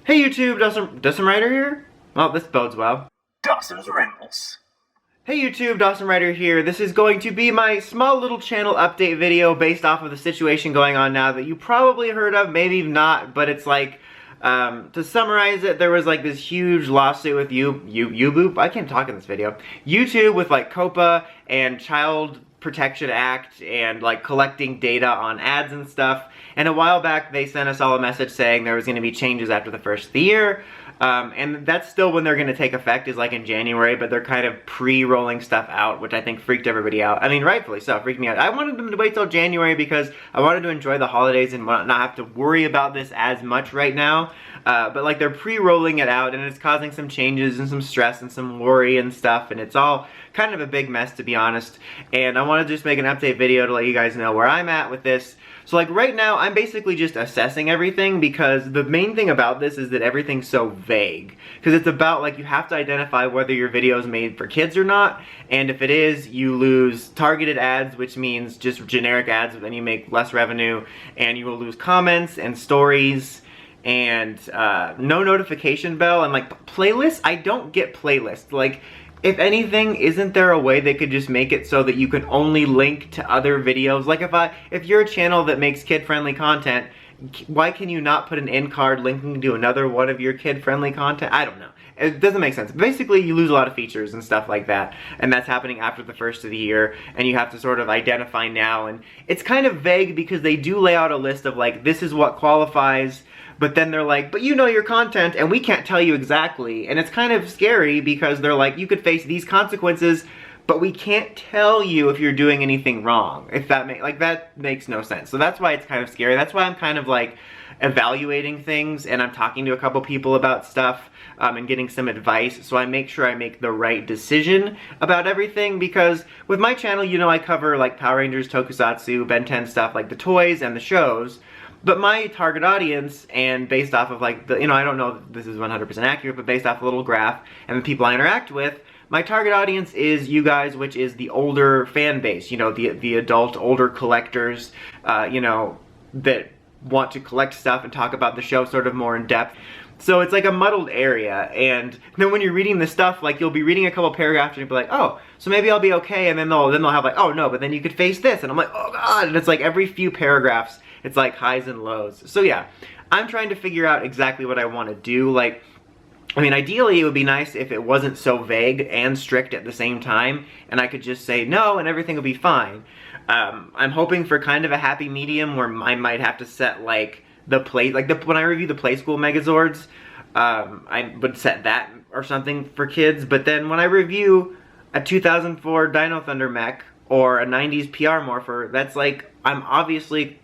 Hey YouTube, Dawson Ryder here? Well, this bodes well. Dawson's Rambles. Hey YouTube, Dawson Ryder here. This is going to be my small little channel update video based off of the situation going on now that you probably heard of, maybe not, but it's like, to summarize it, there was like this huge lawsuit with YouTube, I can't talk in this video, YouTube with like COPPA and Child Protection Act and like collecting data on ads and stuff. And a while back they sent us all a message saying there was going to be changes after the first of the year. And that's still when they're going to take effect, is like in January, but they're kind of pre-rolling stuff out, which I think freaked everybody out. I mean, rightfully so, freaked me out. I wanted them to wait till January because I wanted to enjoy the holidays and not have to worry about this as much right now. But like they're pre-rolling it out and it's causing some changes and some stress and some worry and stuff, and it's all kind of a big mess, to be honest. And I want to just make an update video to let you guys know where I'm at with this. So like right now, I'm basically just assessing everything because the main thing about this is that everything's so vague. Because it's about like you have to identify whether your video is made for kids or not, and if it is, you lose targeted ads, which means just generic ads, then you make less revenue, and you will lose comments and stories, and no notification bell, and like playlists. I don't get playlists. Like, if anything, isn't there a way they could just make it so that you can only link to other videos? Like if you're a channel that makes kid-friendly content, why can you not put an end card linking to another one of your kid-friendly content? I don't know. It doesn't make sense. Basically, you lose a lot of features and stuff like that, and that's happening after the first of the year, and you have to sort of identify now, and it's kind of vague because they do lay out a list of like, this is what qualifies, but then they're like, but you know your content, and we can't tell you exactly, and it's kind of scary because they're like, you could face these consequences, but we can't tell you if you're doing anything wrong. If that that makes no sense. So that's why it's kind of scary. That's why I'm kind of like evaluating things, and I'm talking to a couple people about stuff and getting some advice, so I make sure I make the right decision about everything, because with my channel, you know, I cover like Power Rangers, Tokusatsu, Ben 10 stuff, like the toys and the shows. But my target audience, and based off of like the, you know, I don't know if this is 100% accurate, but based off a little graph and the people I interact with, my target audience is you guys, which is the older fan base, you know, the adult, older collectors, you know, that want to collect stuff and talk about the show sort of more in depth. So it's like a muddled area, and then when you're reading the stuff, like you'll be reading a couple paragraphs and you'll be like, oh, so maybe I'll be okay, and then they'll have like, oh no, but then you could face this, and I'm like, oh god, and it's like every few paragraphs, it's like highs and lows. So yeah, I'm trying to figure out exactly what I want to do. Like, I mean, ideally it would be nice if it wasn't so vague and strict at the same time, and I could just say no and everything will be fine. I'm hoping for kind of a happy medium where I might have to set like the play, like when I review the Play School Megazords, I would set that or something for kids, but then when I review a 2004 Dino Thunder mech or a 90s PR Morpher, that's like, I'm obviously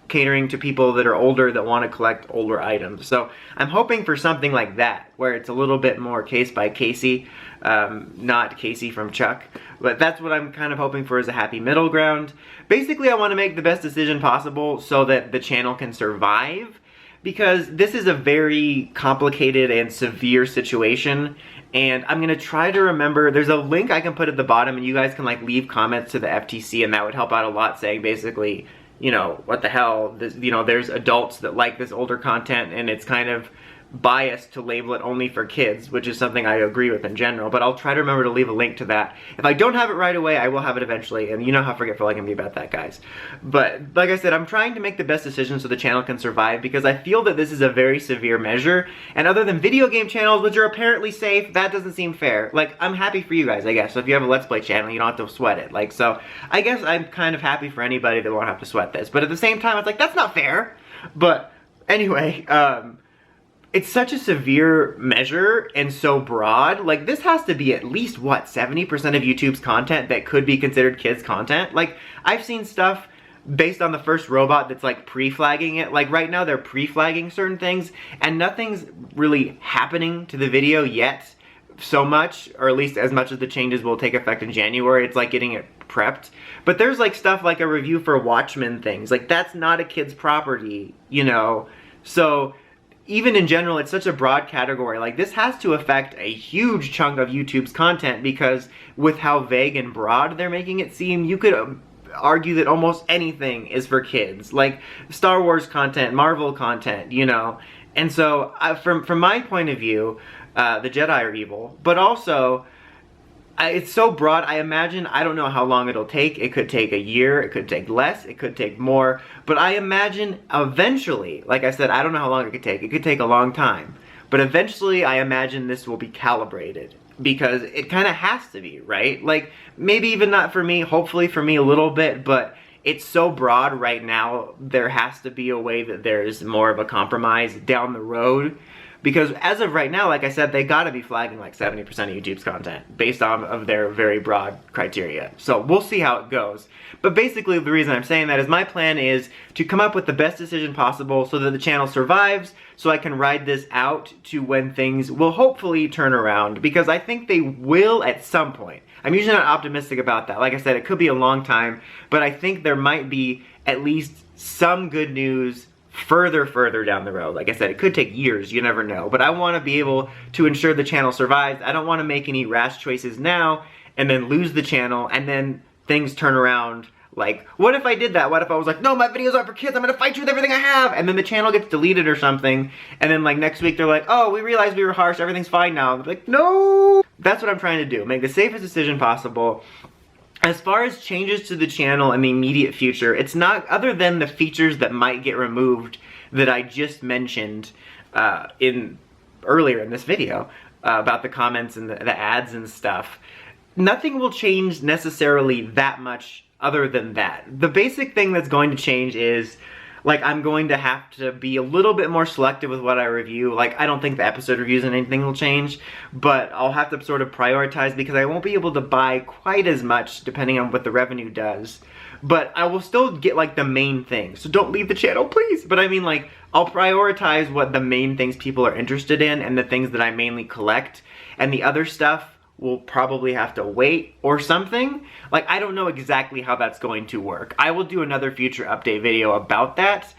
catering to people that are older that want to collect older items. So I'm hoping for something like that, where it's a little bit more case by casey, not Casey from Chuck. But that's what I'm kind of hoping for, is a happy middle ground. Basically, I want to make the best decision possible so that the channel can survive, because this is a very complicated and severe situation, and I'm going to try to remember, there's a link I can put at the bottom and you guys can like leave comments to the FTC, and that would help out a lot, saying basically, you know, what the hell, this, you know, there's adults that like this older content and it's kind of biased to label it only for kids, which is something I agree with in general, but I'll try to remember to leave a link to that. If I don't have it right away, I will have it eventually, and you know how forgetful I can be about that, guys. But like I said, I'm trying to make the best decision so the channel can survive, because I feel that this is a very severe measure, and other than video game channels, which are apparently safe, that doesn't seem fair. Like, I'm happy for you guys, I guess. So if you have a Let's Play channel, you don't have to sweat it. Like, so I guess I'm kind of happy for anybody that won't have to sweat this, but at the same time, it's like, that's not fair. But anyway, it's such a severe measure and so broad. Like, this has to be at least, what, 70% of YouTube's content that could be considered kids content? Like, I've seen stuff based on the first robot that's like pre-flagging it. Like right now they're pre-flagging certain things and nothing's really happening to the video yet so much, or at least as much as the changes will take effect in January. It's like getting it prepped. But there's like stuff like a review for Watchmen things. Like, that's not a kid's property, you know? So even in general, it's such a broad category. Like, this has to affect a huge chunk of YouTube's content, because with how vague and broad they're making it seem, you could argue that almost anything is for kids. Like Star Wars content, Marvel content, you know. And so, from my point of view, the Jedi are evil, but also, it's so broad. I imagine, I don't know how long it'll take. It could take a year, it could take less, it could take more, but I imagine eventually, like I said, I don't know how long it could take a long time, but eventually I imagine this will be calibrated, because it kind of has to be, right? Like, maybe even not for me, hopefully for me a little bit, but it's so broad right now, there has to be a way that there's more of a compromise down the road. Because as of right now, like I said, they gotta be flagging like 70% of YouTube's content based on of their very broad criteria. So we'll see how it goes. But basically the reason I'm saying that is my plan is to come up with the best decision possible so that the channel survives, so I can ride this out to when things will hopefully turn around, because I think they will at some point. I'm usually not optimistic about that. Like I said, it could be a long time, but I think there might be at least some good news further down the road. Like I said, it could take years, you never know. But I want to be able to ensure the channel survives. I don't want to make any rash choices now and then lose the channel and then things turn around. Like, what if I did that? What if I was like, no, my videos aren't for kids, I'm gonna fight you with everything I have, and then the channel gets deleted or something, and then like next week they're like, oh, we realized we were harsh, everything's fine now. I'm like, no! That's what I'm trying to do, make the safest decision possible. As far as changes to the channel in the immediate future, it's not, other than the features that might get removed that I just mentioned earlier in this video, about the comments and the ads and stuff, nothing will change necessarily that much other than that. The basic thing that's going to change is, like, I'm going to have to be a little bit more selective with what I review. Like, I don't think the episode reviews and anything will change, but I'll have to sort of prioritize because I won't be able to buy quite as much depending on what the revenue does. But I will still get, like, the main things. So don't leave the channel, please. But I mean, like, I'll prioritize what the main things people are interested in and the things that I mainly collect. And the other stuff will probably have to wait or something. Like, I don't know exactly how that's going to work. I will do another future update video about that.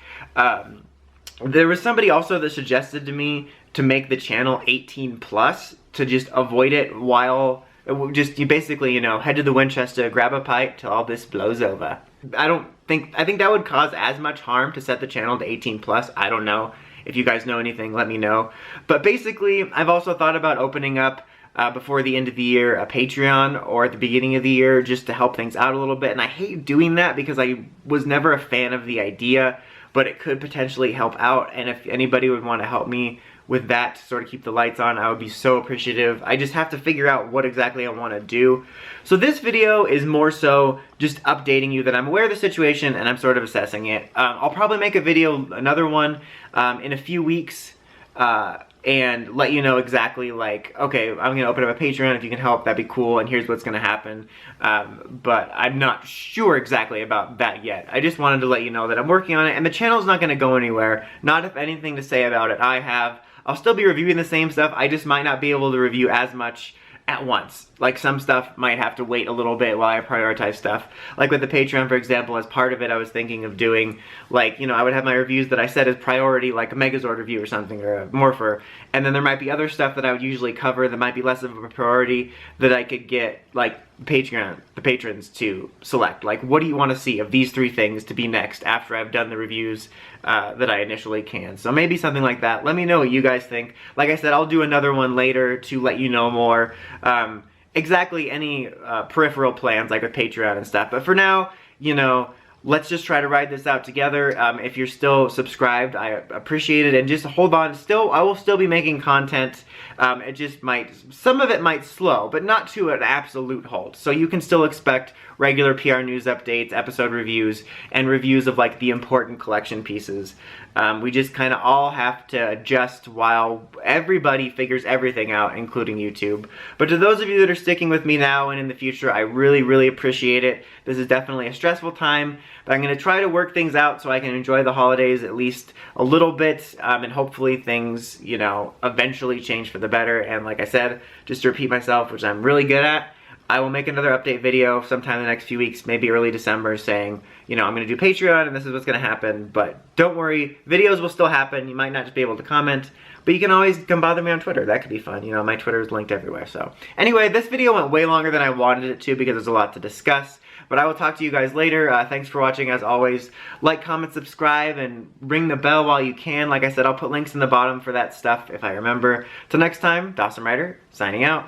There was somebody also that suggested to me to make the channel 18 plus to just avoid it while, you basically, you know, head to the Winchester, grab a pipe till all this blows over. I think that would cause as much harm to set the channel to 18 plus. I don't know. If you guys know anything, let me know. But basically, I've also thought about opening up before the end of the year a Patreon, or at the beginning of the year, just to help things out a little bit. And I hate doing that because I was never a fan of the idea, but it could potentially help out. And if anybody would want to help me with that to sort of keep the lights on, I would be so appreciative. I just have to figure out what exactly I want to do. So this video is more so just updating you that I'm aware of the situation and I'm sort of assessing it. I'll probably make a video, another one, in a few weeks, and let you know exactly, like, okay, I'm gonna open up a Patreon, if you can help, that'd be cool, and here's what's gonna happen. But I'm not sure exactly about that yet. I just wanted to let you know that I'm working on it, and the channel's not gonna go anywhere. Not if anything to say about it I have. I'll still be reviewing the same stuff, I just might not be able to review as much at once. Like, some stuff might have to wait a little bit while I prioritize stuff. Like with the Patreon, for example, as part of it, I was thinking of doing, like, you know, I would have my reviews that I set as priority, like a Megazord review or something, or a Morpher. And then there might be other stuff that I would usually cover that might be less of a priority that I could get, like, Patreon, the patrons to select. Like, what do you want to see of these 3 things to be next after I've done the reviews that I initially can. So maybe something like that. Let me know what you guys think. Like I said, I'll do another one later to let you know more. Exactly any peripheral plans, like with Patreon and stuff. But for now, you know, let's just try to ride this out together. If you're still subscribed, I appreciate it, and just hold on. I will still be making content. It just might, some of it might slow, but not to an absolute halt. So you can still expect regular PR news updates, episode reviews, and reviews of, like, the important collection pieces. We just kind of all have to adjust while everybody figures everything out, including YouTube. But to those of you that are sticking with me now and in the future, I really appreciate it. This is definitely a stressful time, but I'm going to try to work things out so I can enjoy the holidays at least a little bit, and hopefully things, you know, eventually change for the better. And like I said, just to repeat myself, which I'm really good at, I will make another update video sometime in the next few weeks, maybe early December, saying, you know, I'm going to do Patreon and this is what's going to happen. But don't worry, videos will still happen. You might not just be able to comment, but you can always come bother me on Twitter. That could be fun. You know, my Twitter is linked everywhere. So anyway, this video went way longer than I wanted it to because there's a lot to discuss. But I will talk to you guys later. Thanks for watching as always. Like, comment, subscribe, and ring the bell while you can. Like I said, I'll put links in the bottom for that stuff if I remember. Till next time, Dawson Rider, signing out.